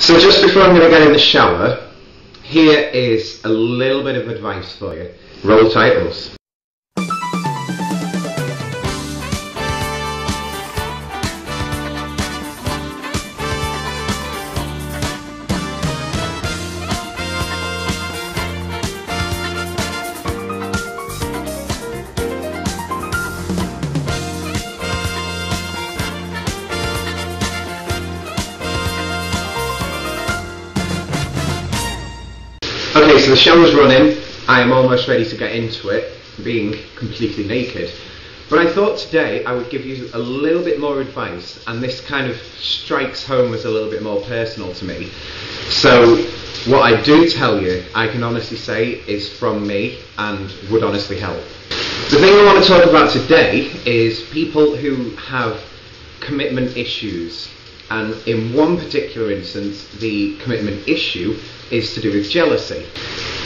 So just before I'm going to get in the shower, here is a little bit of advice for you. Roll titles. Okay, so the shower's running. I am almost ready to get into it, being completely naked. But I thought today I would give you a little bit more advice, and this kind of strikes home as a little bit more personal to me. So what I do tell you, I can honestly say, is from me and would honestly help. The thing I want to talk about today is people who have commitment issues. And in one particular instance, the commitment issue is to do with jealousy.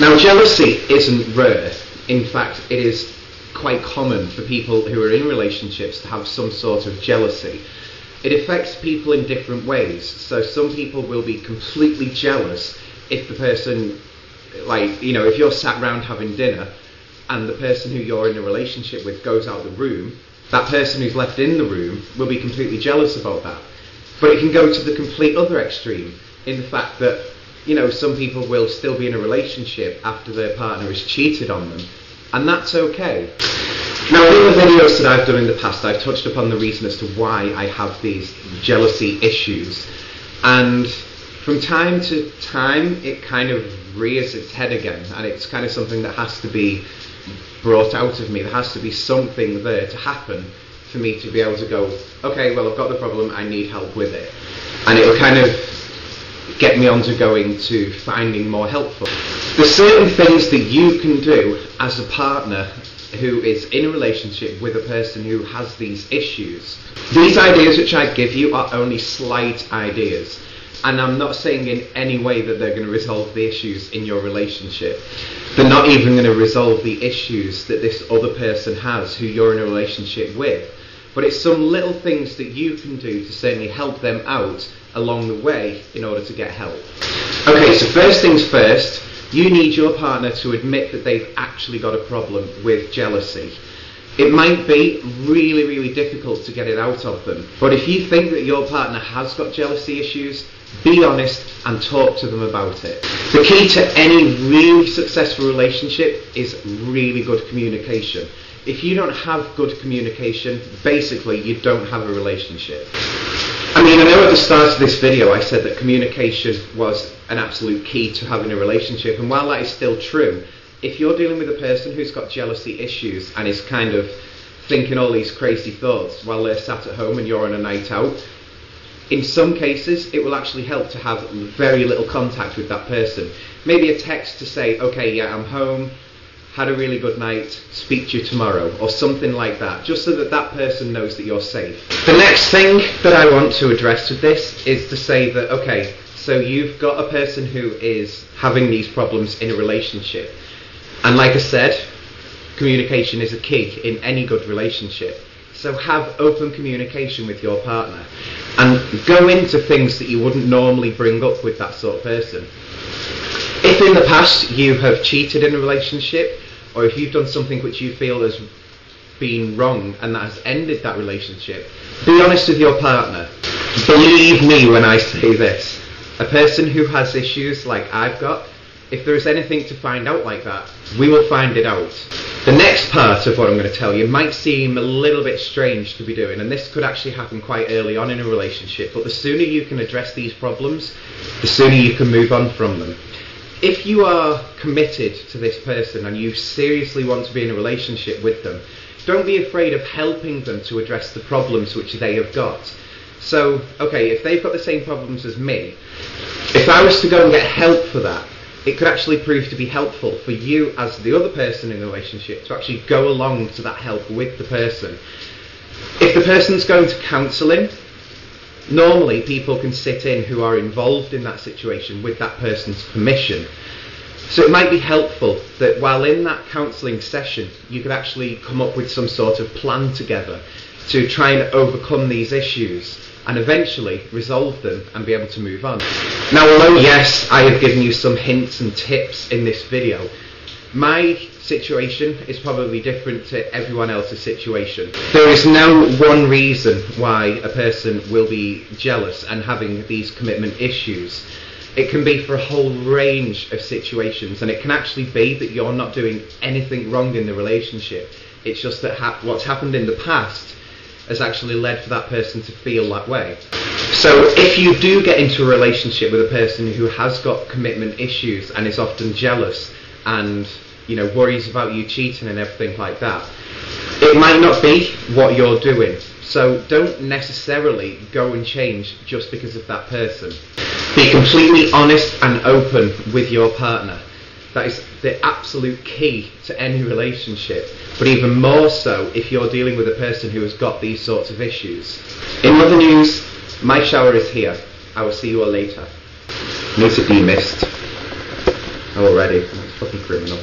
Now, jealousy isn't rare. In fact, it is quite common for people who are in relationships to have some sort of jealousy. It affects people in different ways. So some people will be completely jealous if the person, if you're sat around having dinner and the person who you're in a relationship with goes out the room, that person who's left in the room will be completely jealous about that. But it can go to the complete other extreme in the fact that, some people will still be in a relationship after their partner has cheated on them, and that's okay. Now, in the videos that I've done in the past, I've touched upon the reason as to why I have these jealousy issues, and from time to time it kind of rears its head again, and it's kind of something that has to be brought out of me. There has to be something there to happen for me to be able to go, okay, well, I've got the problem, I need help with it. And it'll kind of get me on to going to finding more helpful. There's certain things that you can do as a partner who is in a relationship with a person who has these issues. These ideas which I give you are only slight ideas, and I'm not saying in any way that they're going to resolve the issues in your relationship. They're not even going to resolve the issues that this other person has who you're in a relationship with. But it's some little things that you can do to certainly help them out along the way in order to get help. Okay, so first things first, you need your partner to admit that they've actually got a problem with jealousy. It might be really, really difficult to get it out of them, but if you think that your partner has got jealousy issues, be honest and talk to them about it. The key to any really successful relationship is really good communication. If you don't have good communication, basically you don't have a relationship. I know at the start of this video I said that communication was an absolute key to having a relationship, and while that is still true, if you're dealing with a person who's got jealousy issues and is kind of thinking all these crazy thoughts while they're sat at home and you're on a night out, in some cases it will actually help to have very little contact with that person. Maybe a text to say, okay, yeah, I'm home, had a really good night, speak to you tomorrow, or something like that, just so that that person knows that you're safe. The next thing that I want to address with this is to say that, okay, so you've got a person who is having these problems in a relationship, and like I said, communication is a key in any good relationship. So have open communication with your partner and go into things that you wouldn't normally bring up with that sort of person. If in the past you have cheated in a relationship, or if you've done something which you feel has been wrong and that has ended that relationship, be honest with your partner. Believe me when I say this. A person who has issues like I've got, if there is anything to find out like that, we will find it out. The next part of what I'm going to tell you might seem a little bit strange to be doing, and this could actually happen quite early on in a relationship, but the sooner you can address these problems, the sooner you can move on from them. If you are committed to this person and you seriously want to be in a relationship with them, don't be afraid of helping them to address the problems which they have got. So, okay, if they've got the same problems as me, if I was to go and get help for that, it could actually prove to be helpful for you as the other person in the relationship to actually go along to that help with the person. If the person's going to counselling, normally people can sit in who are involved in that situation with that person's permission. So it might be helpful that while in that counselling session you could actually come up with some sort of plan together to try and overcome these issues and eventually resolve them and be able to move on. Now, although yes, I have given you some hints and tips in this video, my situation is probably different to everyone else's situation. There is no one reason why a person will be jealous and having these commitment issues. It can be for a whole range of situations, and it can actually be that you're not doing anything wrong in the relationship. It's just that what's happened in the past has actually led for that person to feel that way. So if you do get into a relationship with a person who has got commitment issues and is often jealous and worries about you cheating and everything like that, it might not be what you're doing. So don't necessarily go and change just because of that person. Be completely honest and open with your partner. That is the absolute key to any relationship, but even more so if you're dealing with a person who has got these sorts of issues. In other news, my shower is here. I will see you all later. Need to be missed. Already. That's fucking criminal.